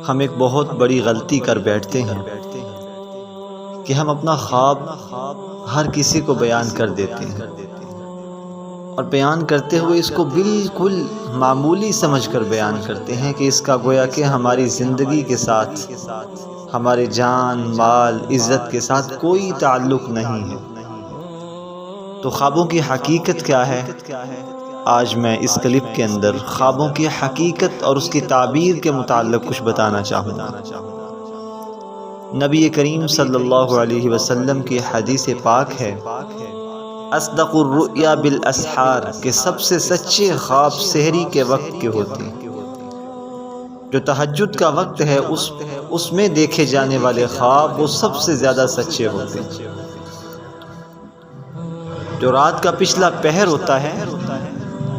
ہم ایک بہت بڑی غلطی کر بیٹھتے ہیں کہ ہم اپنا خواب ہر کسی کو بیان کر دیتے ہیں، اور بیان کرتے ہوئے اس کو بالکل معمولی سمجھ کر بیان کرتے ہیں کہ اس کا گویا کہ ہماری زندگی کے ساتھ، ہمارے جان مال عزت کے ساتھ کوئی تعلق نہیں ہے۔ تو خوابوں کی حقیقت کیا ہے؟ آج میں اس کلپ کے اندر خوابوں کی حقیقت اور اس کی تعبیر کے متعلق کچھ بتانا چاہوں گا۔ نبی کریم صلی اللہ علیہ وسلم کی حدیث پاک ہے، اصدق الرؤیا بالاسحار، کہ سب سے سچے خواب سحری کے وقت کے ہوتے ہیں۔ جو تہجد کا وقت ہے اس میں دیکھے جانے والے خواب وہ سب سے زیادہ سچے ہوتے ہیں۔ جو رات کا پچھلا پہر ہوتا ہے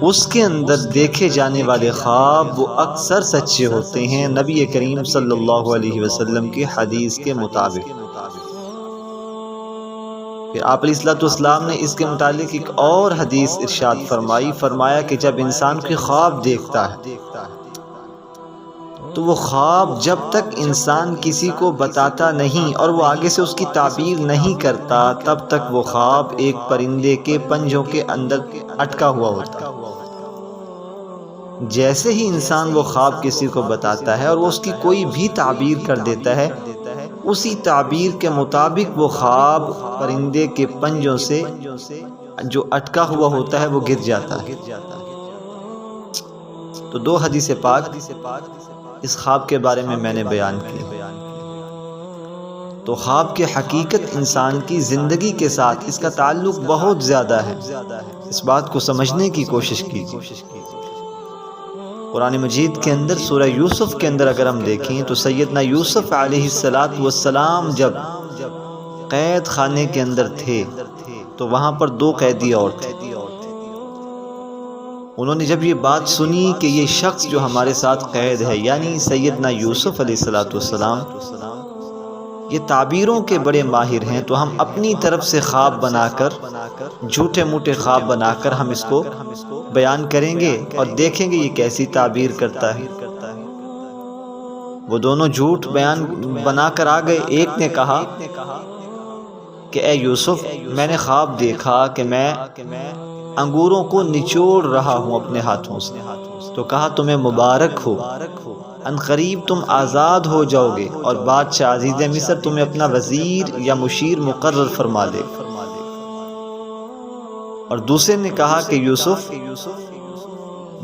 اس کے اندر دیکھے جانے والے خواب وہ اکثر سچے ہوتے ہیں، نبی کریم صلی اللہ علیہ وسلم کی حدیث کے مطابق۔ پھر آپ علیہ الصلوۃ والسلام نے اس کے متعلق ایک اور حدیث ارشاد فرمایا کہ جب انسان کوئی خواب دیکھتا ہے تو وہ خواب جب تک انسان کسی کو بتاتا نہیں اور وہ آگے سے اس کی تعبیر نہیں کرتا تب تک وہ خواب ایک پرندے کے پنجوں کے اندر اٹکا ہوا ہوتا ہے۔ جیسے ہی انسان وہ خواب کسی کو بتاتا ہے اور وہ اس کی کوئی بھی تعبیر کر دیتا ہے، اسی تعبیر کے مطابق وہ خواب پرندے کے پنجوں سے جو اٹکا ہوا ہوتا ہے وہ گر جاتا ہے۔ تو دو حدیث پاک اس خواب کے بارے میں نے بیان کی۔ تو خواب کی حقیقت انسان کی زندگی کے ساتھ اس کا تعلق بہت زیادہ ہے، اس بات کو سمجھنے کی کوشش کیجیے۔ قرآن مجید کے اندر سورہ یوسف کے اندر اگر ہم دیکھیں تو سیدنا یوسف علیہ السلام جب قید خانے کے اندر تھے تو وہاں پر دو قیدی اور تھے۔ انہوں نے جب یہ بات سنی کہ یہ شخص جو ہمارے ساتھ قید ہے یعنی سیدنا یوسف علیہ السلام یہ تعبیروں کے بڑے ماہر ہیں، تو ہم اپنی طرف سے خواب بنا کر، جھوٹے موٹے خواب بنا کر ہم اس کو بیان کریں گے اور دیکھیں گے یہ کیسی تعبیر کرتا ہے۔ وہ دونوں جھوٹ بیان بنا کر آ گئے۔ ایک نے کہا کہ اے یوسف، میں نے خواب دیکھا کہ میں انگوروں کو نچوڑ رہا ہوں اپنے ہاتھوں سے۔ تو کہا تمہیں مبارک ہو، ان قریب تم آزاد ہو جاؤ گے اور بادشاہ عزیز مصر تمہیں اپنا وزیر یا مشیر مقرر فرما دے۔ اور دوسرے نے کہا کہ یوسف،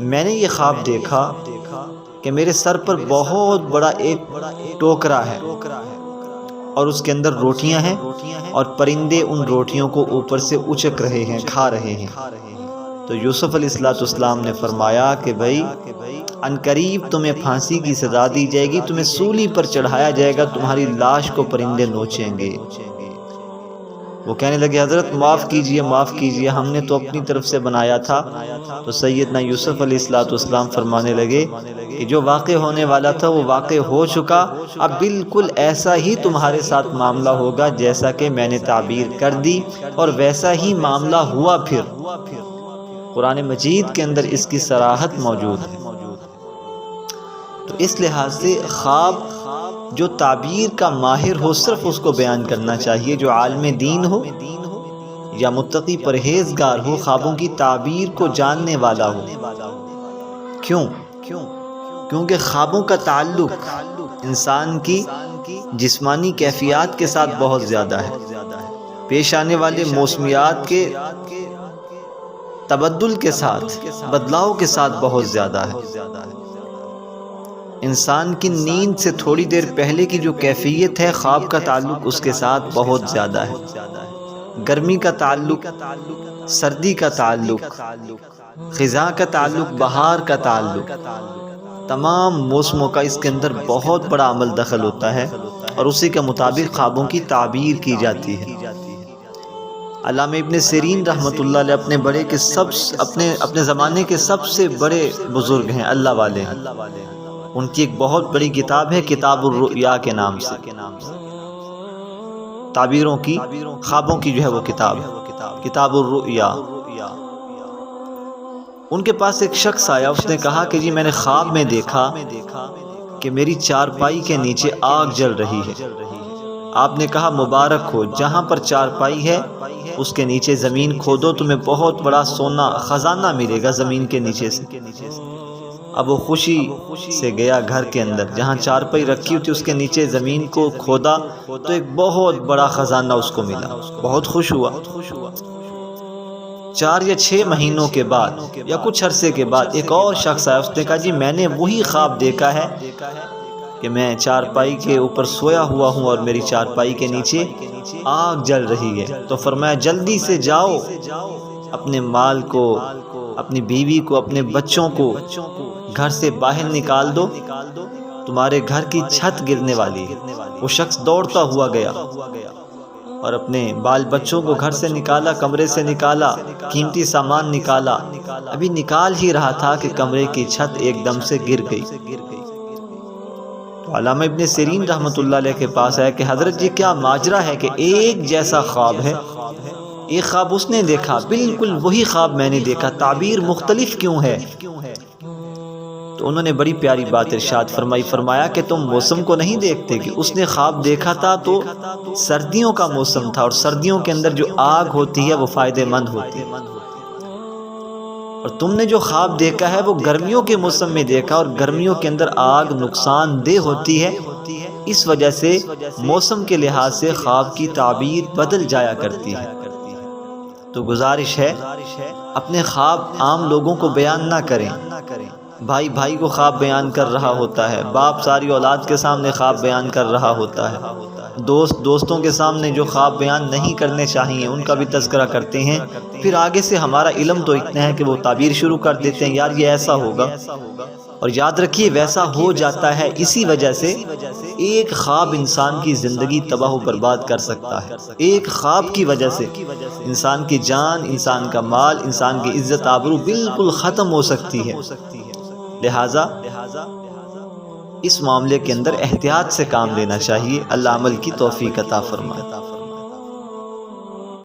میں نے یہ خواب دیکھا کہ میرے سر پر بہت بڑا ایک ٹوکرا ہے اور اس کے اندر روٹیاں ہیں اور پرندے ان روٹیوں کو اوپر سے اچک رہے ہیں، کھا رہے ہیں۔ تو یوسف علیہ السلام نے فرمایا کہ بھائی ان قریب تمہیں پھانسی کی سزا دی جائے گی، تمہیں سولی پر چڑھایا جائے گا، تمہاری لاش کو پرندے نوچیں گے۔ وہ کہنے لگے حضرت معاف کیجئے، ہم نے تو اپنی طرف سے بنایا تھا۔ تو سیدنا یوسف علیہ السلام فرمانے لگے کہ جو واقع ہونے والا تھا وہ واقع ہو چکا، اب بالکل ایسا ہی تمہارے ساتھ معاملہ ہوگا جیسا کہ میں نے تعبیر کر دی، اور ویسا ہی معاملہ ہوا۔ پھر قرآن مجید کے اندر اس کی صراحت موجود ہے۔ تو اس لحاظ سے خواب جو تعبیر کا ماہر ہو صرف اس کو بیان کرنا چاہیے، جو عالم دین ہو یا متقی پرہیزگار ہو خوابوں کی تعبیر کو جاننے والا ہو۔ کیوں؟ کیونکہ خوابوں کا تعلق انسان کی جسمانی کیفیات کے ساتھ بہت زیادہ ہے، پیش آنے والے موسمیات کے تبدل کے ساتھ، بدلاؤ کے ساتھ بہت زیادہ ہے۔ انسان کی نیند سے تھوڑی دیر پہلے کی جو کیفیت ہے خواب کا تعلق اس کے ساتھ بہت زیادہ ہے۔ گرمی کا تعلق، سردی کا تعلق، خزاں کا تعلق، بہار کا تعلق، تمام موسموں کا اس کے اندر بہت بڑا عمل دخل ہوتا ہے اور اسی کے مطابق خوابوں کی تعبیر کی جاتی ہے۔ علامہ ابن سیرین رحمۃ اللہ علیہ اپنے زمانے کے سب سے بڑے بزرگ ہیں، اللہ والے ہیں۔ ان کی ایک بہت بڑی کتاب ہے کتاب الرؤیا کے نام سے، تعبیروں کی، خوابوں کی جو ہے وہ کتاب ہے، کتاب الرؤیا۔ ان کے پاس ایک شخص آیا، اس نے کہا کہ جی میں نے خواب میں دیکھا کہ میری چارپائی کے نیچے آگ جل رہی ہے۔ آپ نے کہا مبارک ہو، جہاں پر چارپائی ہے اس کے نیچے زمین کھودو، تمہیں بہت بڑا سونا خزانہ ملے گا زمین کے نیچے سے۔ اب وہ خوشی سے گیا گھر کے اندر، جہاں چارپائی رکھی ہوئی تھی اس کے نیچے زمین کو کھودا تو ایک بہت بڑا خزانہ اس کو ملا، بہت خوش ہوا۔ 4 یا 6 مہینوں کے بعد یا کچھ عرصے کے بعد ایک اور شخص آیا، اس نے کہا جی میں نے وہی خواب دیکھا ہے کہ میں چارپائی کے اوپر سویا ہوا ہوں اور میری چارپائی کے نیچے آگ جل رہی ہے۔ تو فرمایا جلدی سے جاؤ، اپنے مال کو، اپنی بیوی کو، اپنے بچوں کو گھر سے باہر نکال دو، تمہارے گھر کی چھت گرنے والی ہے۔ وہ شخص دوڑتا ہوا گیا اور اپنے بال بچوں کو گھر سے نکالا، کمرے سے نکالا، قیمتی سامان نکالا، ابھی نکال ہی رہا تھا کہ کمرے کی چھت ایک دم سے گر گئی۔ تو علامہ ابن سیرین رحمۃ اللہ علیہ کے پاس آیا کہ حضرت یہ کیا ماجرا ہے کہ ایک جیسا خواب ہے، ایک خواب اس نے دیکھا، بالکل وہی خواب میں نے دیکھا، تعبیر مختلف کیوں ہے؟ تو انہوں نے بڑی پیاری بات ارشاد فرمائی، فرمایا کہ تم موسم کو نہیں دیکھتے کہ اس نے خواب دیکھا تھا تو سردیوں کا موسم تھا، اور سردیوں کے اندر جو آگ ہوتی ہے وہ فائدہ مند ہوتی ہے، اور تم نے جو خواب دیکھا ہے وہ گرمیوں کے موسم میں دیکھا، اور گرمیوں کے اندر آگ نقصان دہ ہوتی ہے، اس وجہ سے موسم کے لحاظ سے خواب کی تعبیر بدل جایا کرتی ہے۔ تو گزارش ہے اپنے خواب عام لوگوں کو بیان نہ کریں۔ بھائی بھائی کو خواب بیان کر رہا ہوتا ہے، باپ ساری اولاد کے سامنے خواب بیان کر رہا ہوتا ہے، دوست دوستوں کے سامنے جو خواب بیان نہیں کرنے چاہیے ان کا بھی تذکرہ کرتے ہیں، پھر آگے سے ہمارا علم تو اتنا ہے کہ وہ تعبیر شروع کر دیتے ہیں، یار یہ ایسا ہوگا، اور یاد رکھیے ویسا ہو جاتا ہے۔ اسی وجہ سے ایک خواب انسان کی زندگی تباہ و برباد کر سکتا ہے، ایک خواب کی وجہ سے انسان کی جان، انسان کا مال، انسان کی عزت آبرو بالکل ختم ہو سکتی ہے۔ لہٰذا اس معاملے کے اندر احتیاط سے کام لینا چاہیے۔ اللہ عمل کی توفیق عطا فرمائے۔